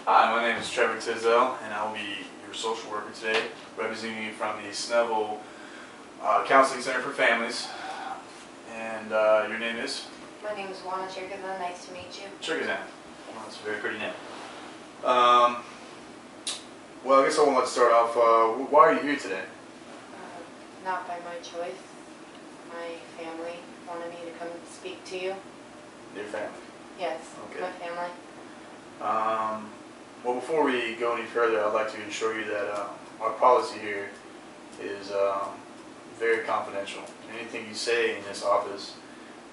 Hi, my name is Trevor Tisdale, and I will be your social worker today, representing you from the Snellville Counseling Center for Families. And your name is? My name is Juana Chirkazan. Nice to meet you. Chirkazan. Well, that's a very pretty name. Well, I guess I would like to start off. Why are you here today? Not by my choice. My family wanted me to come speak to you. Your family? Yes, Okay. my family. Well, before we go any further, I'd like to assure you that our policy here is very confidential. Anything you say in this office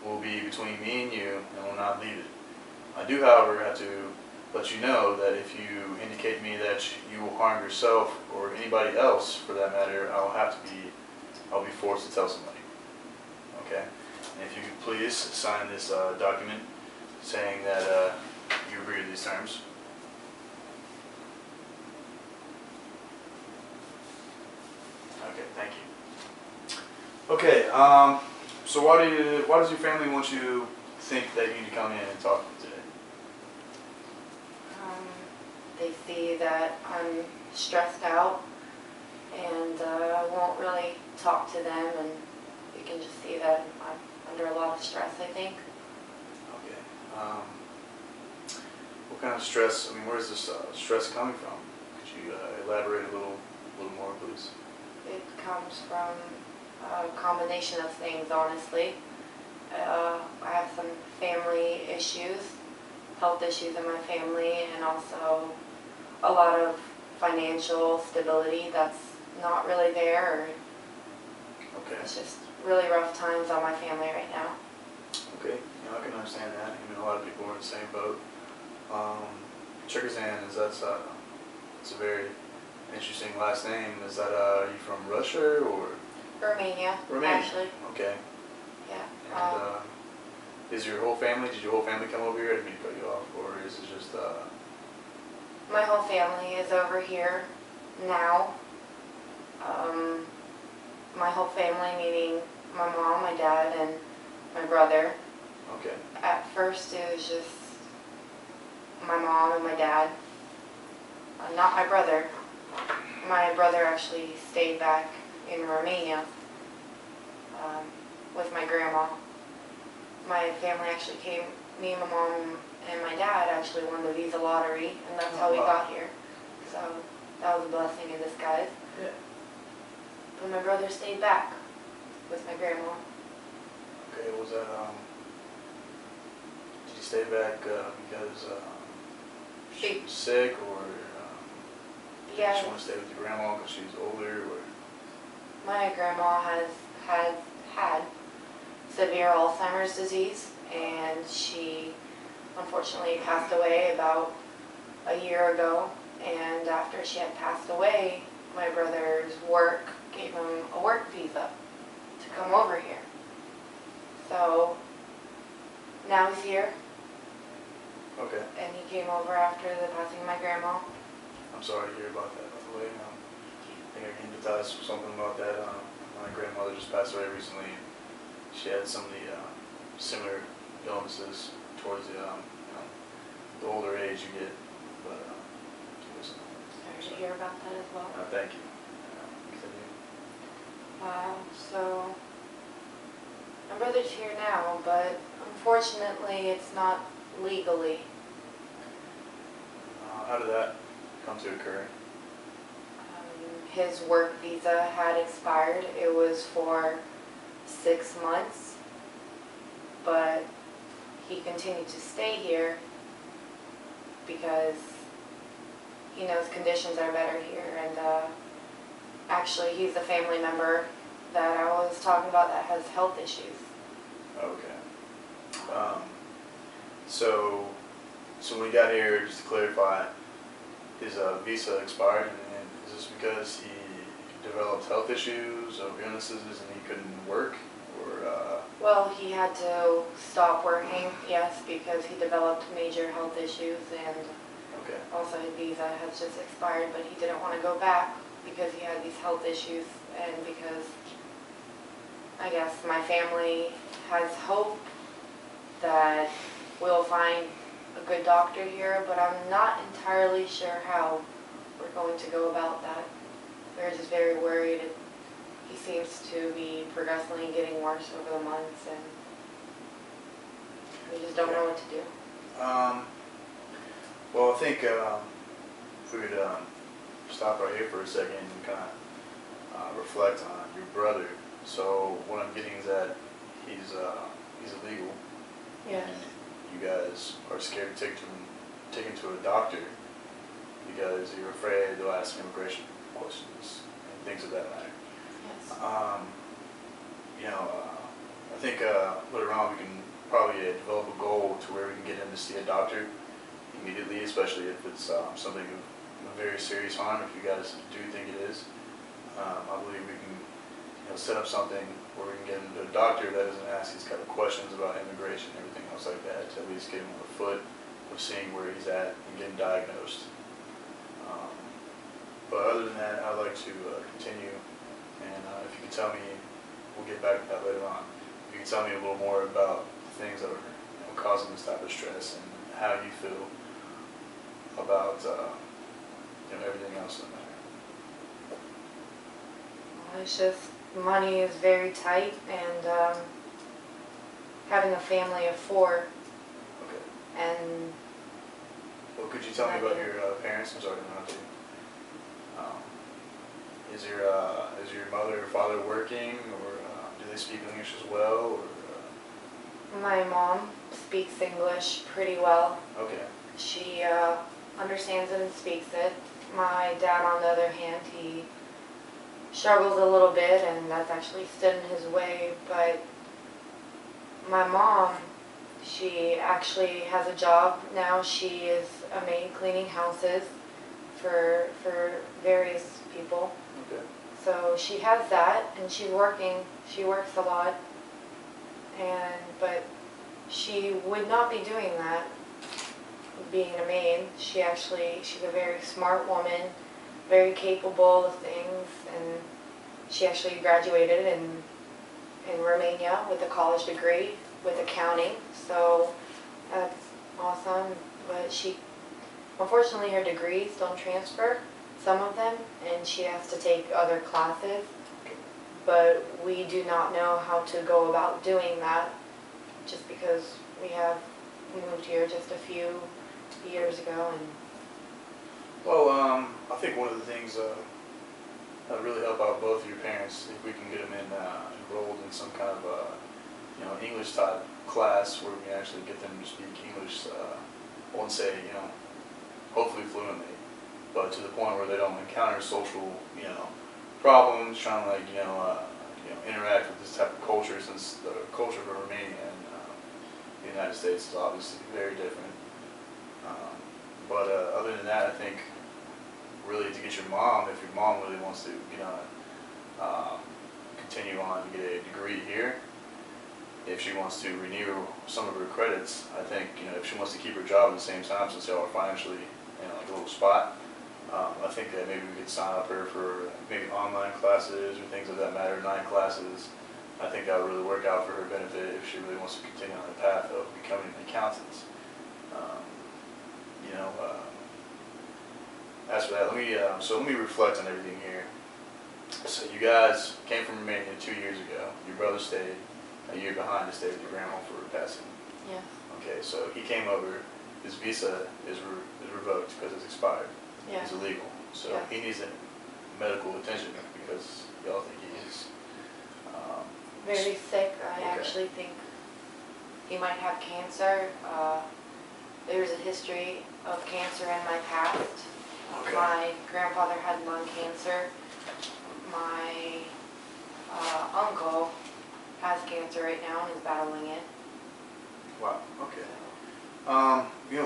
will be between me and you and will not leave it. I do, however, have to let you know that if you indicate to me that you will harm yourself or anybody else for that matter, I'll be forced to tell somebody. Okay? And if you could please sign this document saying that you agree to these terms. Okay, thank you. Okay, so why does your family want you to think that you need to come in and talk to me today? They see that I'm stressed out and I won't really talk to them, and you can just see that I'm under a lot of stress, I think. Okay. What kind of stress? I mean, where's this stress coming from? Could you elaborate a little more, please? It comes from a combination of things, honestly. I have some family issues, health issues in my family, and also a lot of financial stability that's not really there. Okay. It's just really rough times on my family right now. Okay, I can understand that. I mean, a lot of people are in the same boat. Chirkazan, it's a very interesting last name. Is that are you from Russia or? Romania, actually. Okay. Yeah. And is your whole family? Did your whole family come over here? I didn't mean to cut you off, or is it just? My whole family is over here now. My whole family, meaning my mom, my dad, and my brother. Okay. At first, it was just my mom and my dad. Not my brother. My brother actually stayed back in Romania with my grandma. My family actually came, me and my mom and my dad actually won the visa lottery, and that's how we got here. So that was a blessing in disguise. Yeah. But my brother stayed back with my grandma. Okay, was that, did you stay back because she was sick, or did you just want to stay with your grandma because she's older, or? My grandma had severe Alzheimer's disease, and she unfortunately passed away about a year ago. And after she had passed away, my brother's work gave him a work visa to come over here. So now he's here. Okay. And he came over after the passing of my grandma. I'm sorry to hear about that, by the way. I think I can empathize with something about that. My grandmother just passed away recently. She had some of the similar illnesses towards the older age you get. But Sorry to hear about that as well. thank you. Continue. So my brother's here now, but unfortunately it's not legally. How did that come to occur? His work visa had expired. It was for 6 months, but he continued to stay here because he knows conditions are better here. And actually, he's a family member that I was talking about that has health issues. Okay. So when he got here, just to clarify, his visa expired, and is this because he developed health issues or illnesses and he couldn't work, or? Well, he had to stop working, yes, because he developed major health issues, and Okay. also his visa has just expired, but he didn't want to go back because he had these health issues, and because I guess my family has hope that we'll find a good doctor here, but I'm not entirely sure how we're going to go about that. We're just very worried. He seems to be progressively getting worse over the months, and we just don't know what to do. Well, I think if we could stop right here for a second and kind of reflect on your brother. So what I'm getting is that he's illegal. Yes. And you guys are scared to take him to a doctor because you're afraid they'll ask immigration questions and things of that matter. Yes. I think later on we can probably develop a goal to where we can get him to see a doctor immediately, especially if it's something of very serious harm. If you guys do think it is, I believe we can set up something where we can get him to a doctor that doesn't ask these kind of questions about immigration and everything else like that, to at least get him on the foot of seeing where he's at and getting diagnosed. But other than that, I'd like to continue, and if you could tell me, we'll get back to that later on. If you could tell me a little more about the things that are causing this type of stress and how you feel about everything else in the matter. Well, it's just money is very tight, and having a family of 4, Okay. and Well, could you tell me about your parents? I'm sorry to interrupt you. Is your mother or father working, or do they speak English as well? Or, my mom speaks English pretty well. okay. She understands it and speaks it. My dad, on the other hand, he struggles a little bit, and that's actually stood in his way. But my mom, she actually has a job now. She is a maid cleaning houses for various people. Okay. So she has that, and she's working. She works a lot, but she would not be doing that being a maid. She's a very smart woman, very capable of things, and she actually graduated in Romania with a college degree with accounting. So that's awesome. But unfortunately, her degrees don't transfer, some of them, and she has to take other classes. But we do not know how to go about doing that, just because we moved here just a few years ago. And Well, I think one of the things that really help out both of your parents, if we can get them enrolled in some kind of English type class where we can actually get them to speak English. I won't say hopefully fluently, but to the point where they don't encounter social problems trying to interact with this type of culture, since the culture of Romania and the United States is obviously very different. But other than that, I think really to get your mom, if your mom really wants to continue on to get a degree here, if she wants to renew some of her credits, I think if she wants to keep her job at the same time, since y'all are financially in like a little spot, I think that maybe we could sign up her for maybe online classes or things of that matter, 9 classes. I think that would really work out for her benefit if she really wants to continue on the path of becoming an accountant. As for that, let me reflect on everything here. So you guys came from Romania 2 years ago. Your brother stayed a year behind to stay with your grandma for her passing. yeah, Okay, so he came over. His visa is revoked because it's expired. yeah, He's illegal, so Yeah. he needs medical attention because y'all think he is. very sick. I Okay. actually think he might have cancer. There's a history of cancer in my past. Okay. My grandfather had lung cancer. My uncle has cancer right now and is battling it. Wow. Okay.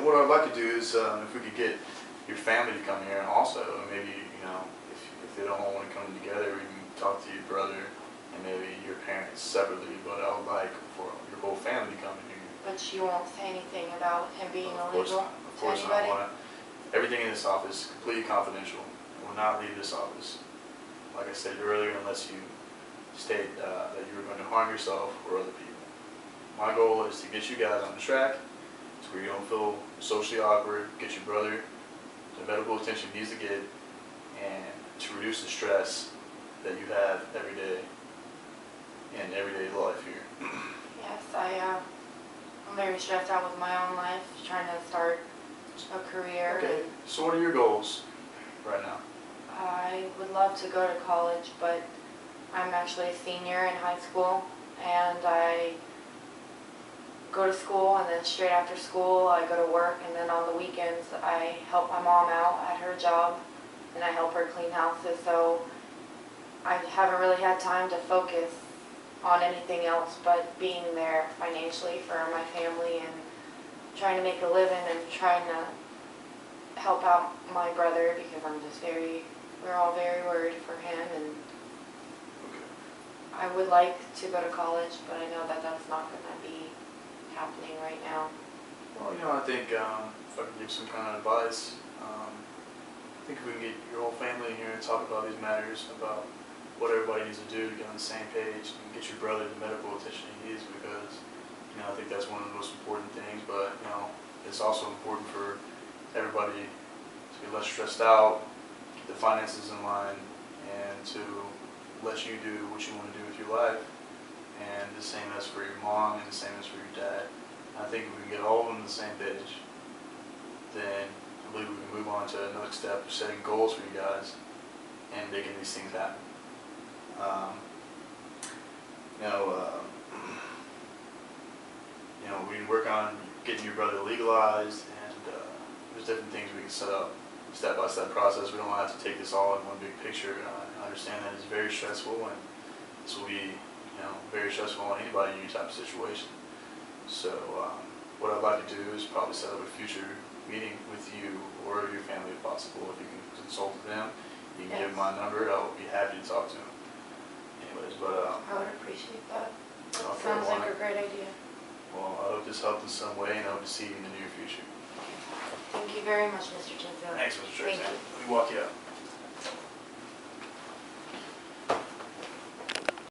What I'd like to do is, if we could get your family to come here, and also maybe if they don't all want to come together, we can talk to your brother and maybe your parents separately. But I would like for your whole family to come in here. But you won't say anything about him being Of course illegal not. Of to course not. anybody? I want everything in this office is completely confidential. I will not leave this office, like I said earlier, unless you state that you were going to harm yourself or other people. My goal is to get you guys on the track to where you don't feel socially awkward, get your brother the medical attention he needs to get, and to reduce the stress that you have every day in everyday life here. Yes, I'm very stressed out with my own life, trying to start a career. Okay, so what are your goals right now? I would love to go to college, but I'm actually a senior in high school, and I go to school, and then straight after school I go to work, and then on the weekends I help my mom out at her job, and I help her clean houses, so I haven't really had time to focus on anything else but being there financially for my family and trying to make a living and trying to help out my brother, because we're all very worried for him, and Okay. I would like to go to college, but I know that that's not going to be happening right now. Well, I think if I can give some kind of advice, I think if we can get your whole family in here and talk about these matters, about what everybody needs to do to get on the same page and get your brother the medical attention he needs, because I think that's one of the most important things. But it's also important for everybody to be less stressed out, keep the finances in line, and to let you do what you want to do with your life. And the same as for your mom, and the same as for your dad. I think if we can get all of them on the same page, then I believe we can move on to another step of setting goals for you guys and making these things happen. We can work on getting your brother legalized, and there's different things we can set up, step-by-step process. We don't have to take this all in one big picture. I understand that it's very stressful, and this will be very stressful on anybody in your type of situation. So what I'd like to do is probably set up a future meeting with you or your family if possible. If you can consult with them, you can give them my number. I'll be happy to talk to them. Anyways, but I would appreciate that. Okay, Sounds like well, a great idea. well, I hope this helped in some way, and I hope to see you in the near future. Thank you very much, Mr. Tinsdale. Thanks, Mr. Tracy. Thank you. Let me walk you out.